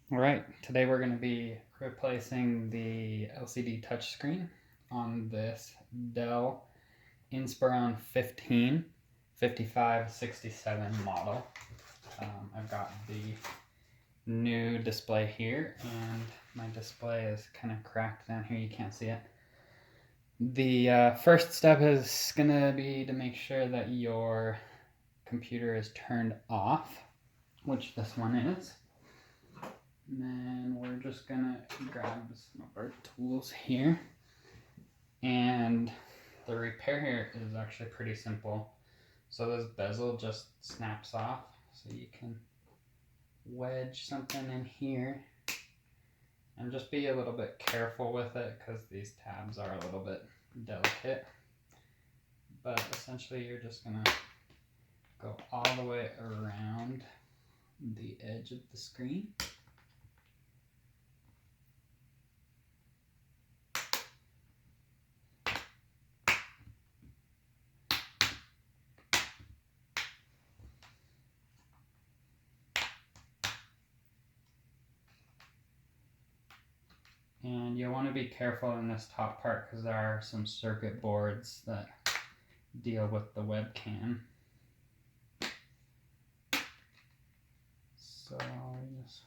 All right, today we're going to be replacing the LCD touchscreen on this Dell Inspiron 15 5567 model. I've got the new display here, and my display is kind of cracked down here. You can't see it. The first step is going to be to make sure that your computer is turned off, which this one is. And then we're just gonna grab some of our tools here. And the repair here is actually pretty simple. So this bezel just snaps off, so you can wedge something in here. And just be a little bit careful with it because these tabs are a little bit delicate. But essentially you're just gonna go all the way around the edge of the screen. And you'll want to be careful in this top part because there are some circuit boards that deal with the webcam. So just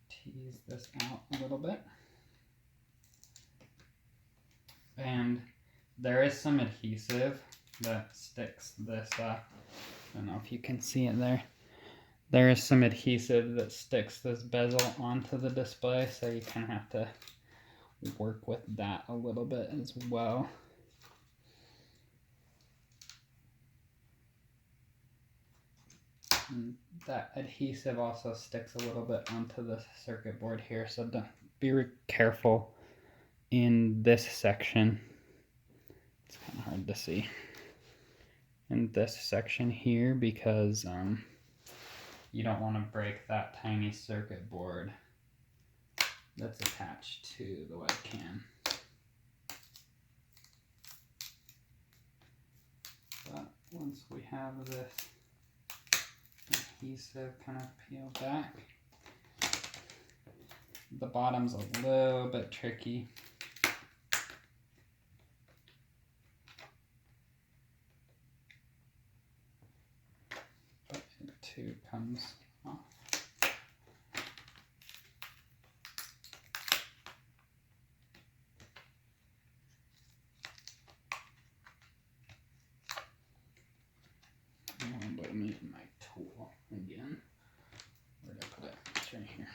tease this out a little bit. And there is some adhesive that sticks this up. I don't know if you can see it there. There is some adhesive that sticks this bezel onto the display, so you kind of have to work with that a little bit as well. And that adhesive also sticks a little bit onto the circuit board here, so be careful in this section. It's kind of hard to see in this section here because you don't want to break that tiny circuit board that's attached to the webcam. But once we have this adhesive kind of peeled back, the bottom's a little bit tricky. But it too comes off. But I'm using my tool again. Where did I put it? It's right here.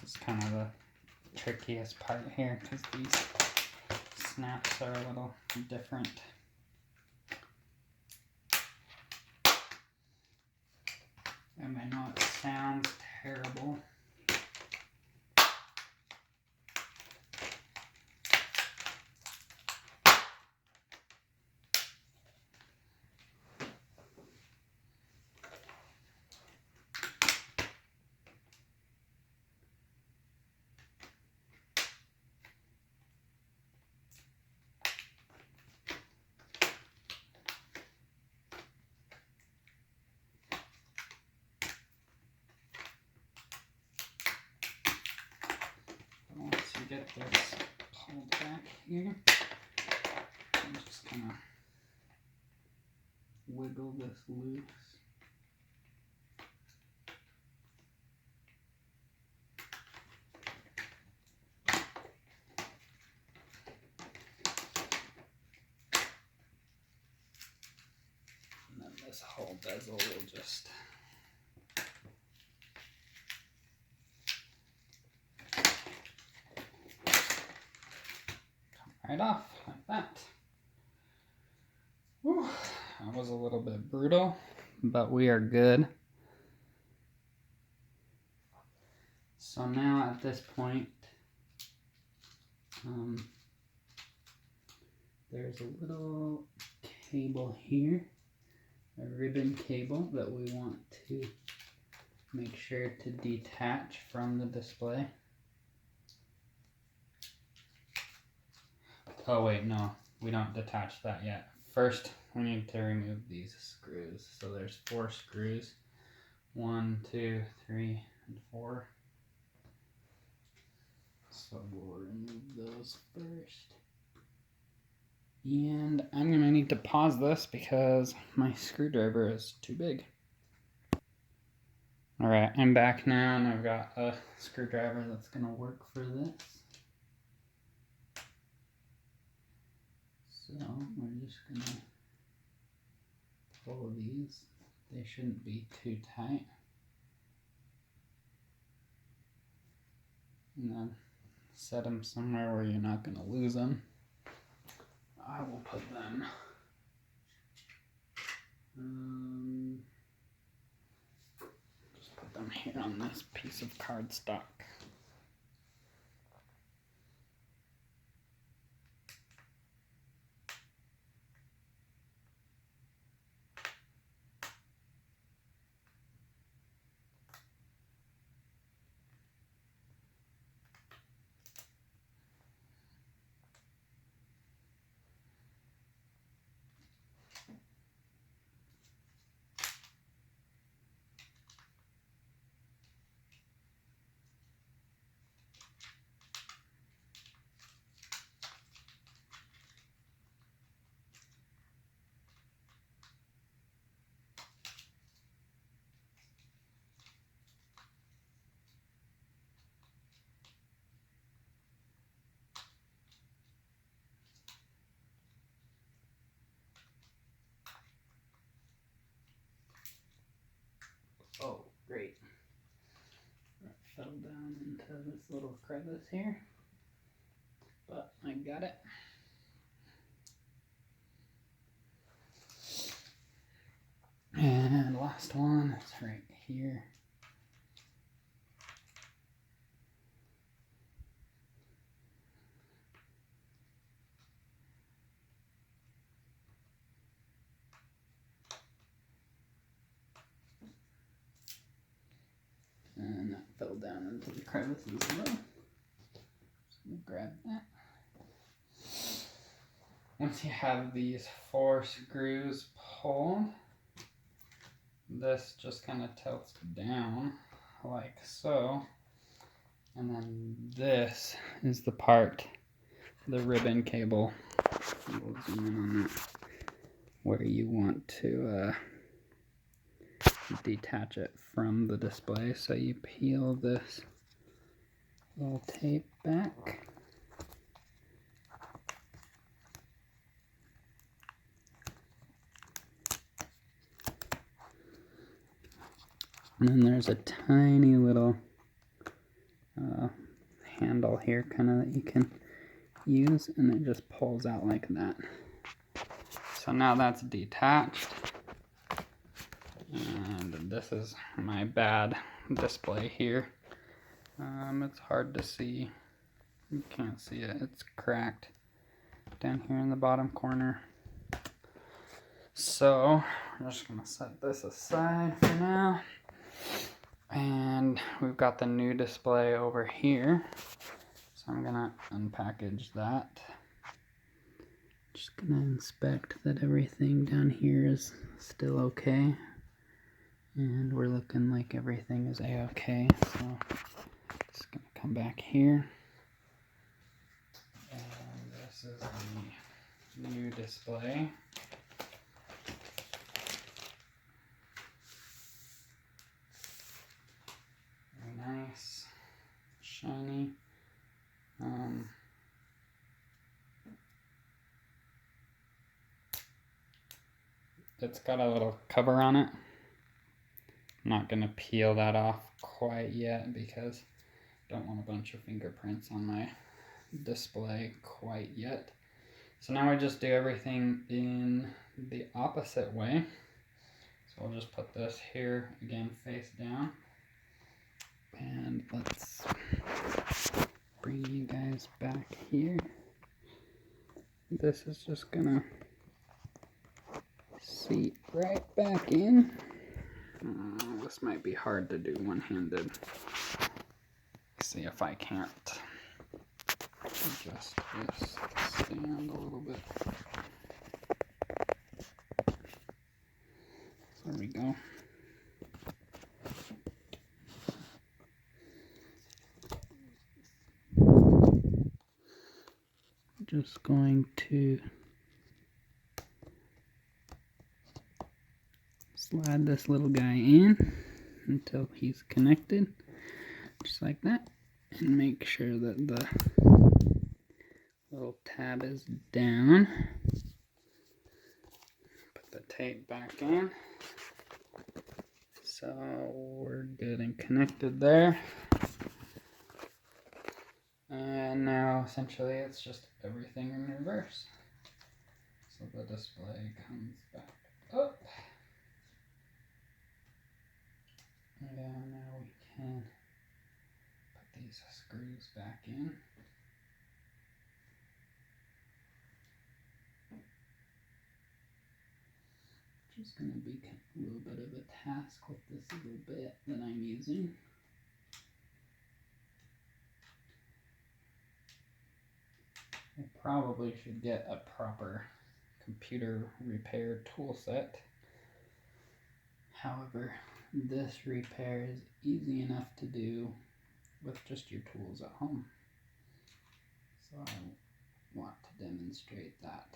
This is kind of the trickiest part here because these snaps are a little different. And I know it sounds terrible. Once you get this pulled back here, I'm just kind of wiggle this loose. And then this whole bezel will just come right off like that. Whew. was a little bit brutal, but we are good. So now at this point, there's a little cable here, a ribbon cable that we want to make sure to detach from the display. Oh wait, no, we don't detach that yet. First, we need to remove these screws. So there's 4 screws. 1, 2, 3, and 4. So we'll remove those first. And I'm gonna need to pause this because my screwdriver is too big. All right, I'm back now and I've got a screwdriver that's gonna work for this. So we're just gonna pull these. They shouldn't be too tight. And then set them somewhere where you're not gonna lose them. I will put them just put them here on this piece of cardstock. Oh, great. It fell down into this little crevice here, but I got it. And last one is right here. And that fell down into the crevice as well. Just gonna grab that. Once you have these 4 screws pulled, this just kind of tilts down like so. And then this is the part, the ribbon cable. We'll zoom in on that. Where you want to detach it from the display. So you peel this little tape back. And then there's a tiny little handle here kind of that you can use, and it just pulls out like that. So now that's detached. And this is my bad display here. It's hard to see. You can't see it. It's cracked down here in the bottom corner. So we're just gonna set this aside for now. And we've got the new display over here. So I'm gonna unpackage that. Just gonna inspect that everything down here is still okay. And we're looking like everything is a-okay. So just gonna come back here. And this is the new display. Very nice, shiny. It's got a little cover on it. I'm not gonna peel that off quite yet because I don't want a bunch of fingerprints on my display quite yet. So now I just do everything in the opposite way. So we'll just put this here again face down. And let's bring you guys back here. This is just gonna seat right back in. This might be hard to do one-handed. See if I can't adjust this stand a little bit. There we go. Just going to slide this little guy in until he's connected, just like that, and make sure that the little tab is down. Put the tape back in. So we're good and connected there. And now essentially it's just everything in reverse. So the display comes back up. And now we can put these screws back in. Which is going to be a little bit of a task with this little bit that I'm using. I probably should get a proper computer repair tool set. However, this repair is easy enough to do with just your tools at home. So I want to demonstrate that.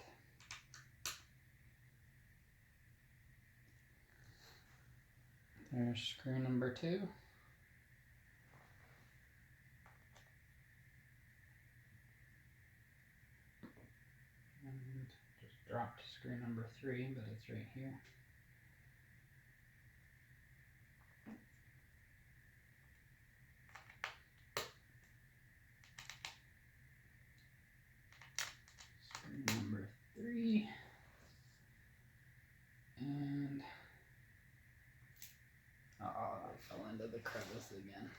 There's screw number 2. And just dropped screw number 3, but it's right here. Screw number 3. And oh, I fell into the crevice again.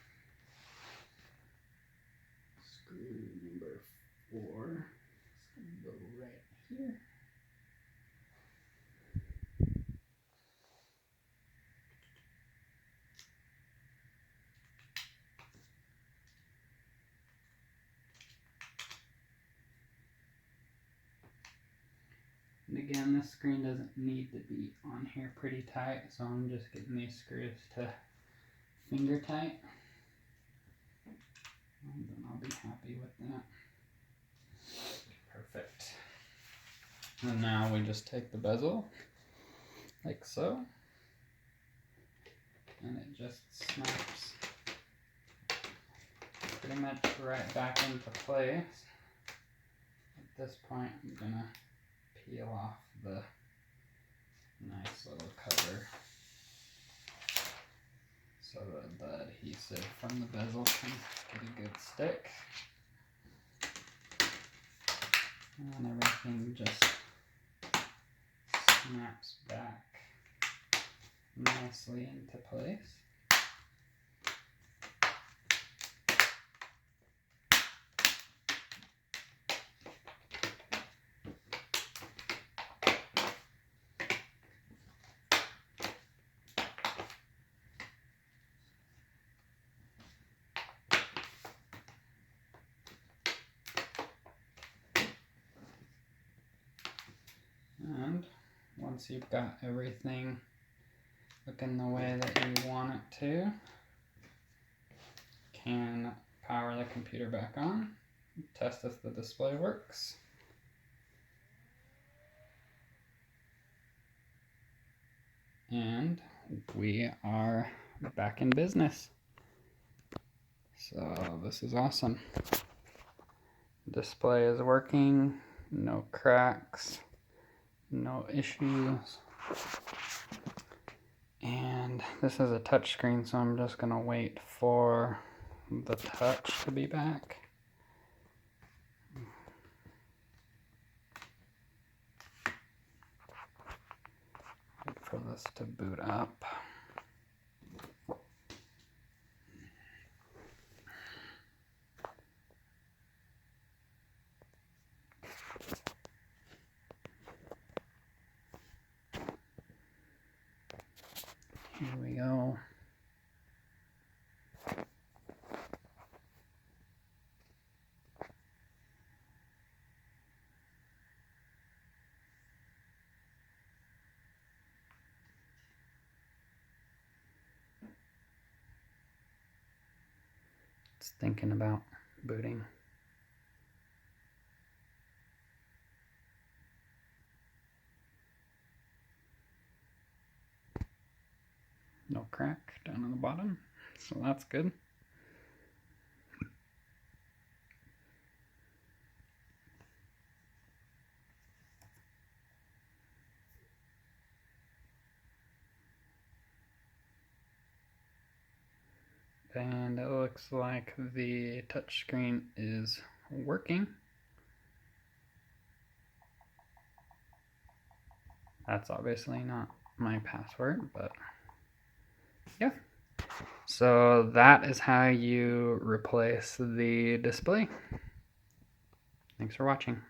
Screw number 4. It's gonna go right here. And again, this screen doesn't need to be on here pretty tight, so I'm just getting these screws to finger tight. And then I'll be happy with that. Perfect. And now we just take the bezel, like so, and it just snaps pretty much right back into place. At this point, I'm gonna peel off the nice little cover so that the adhesive from the bezel can get a good stick. And everything just snaps back nicely into place. And once you've got everything looking the way that you want it to, can power the computer back on, test if the display works. And we are back in business. So this is awesome. Display is working, no cracks, no issues. And this is a touch screen, so I'm just gonna wait for the touch to be back. to boot up. Here we go. It's thinking about booting. No crack down on the bottom, so that's good. And it looks like the touchscreen is working. That's obviously not my password, but yeah. So that is how you replace the display. Thanks for watching.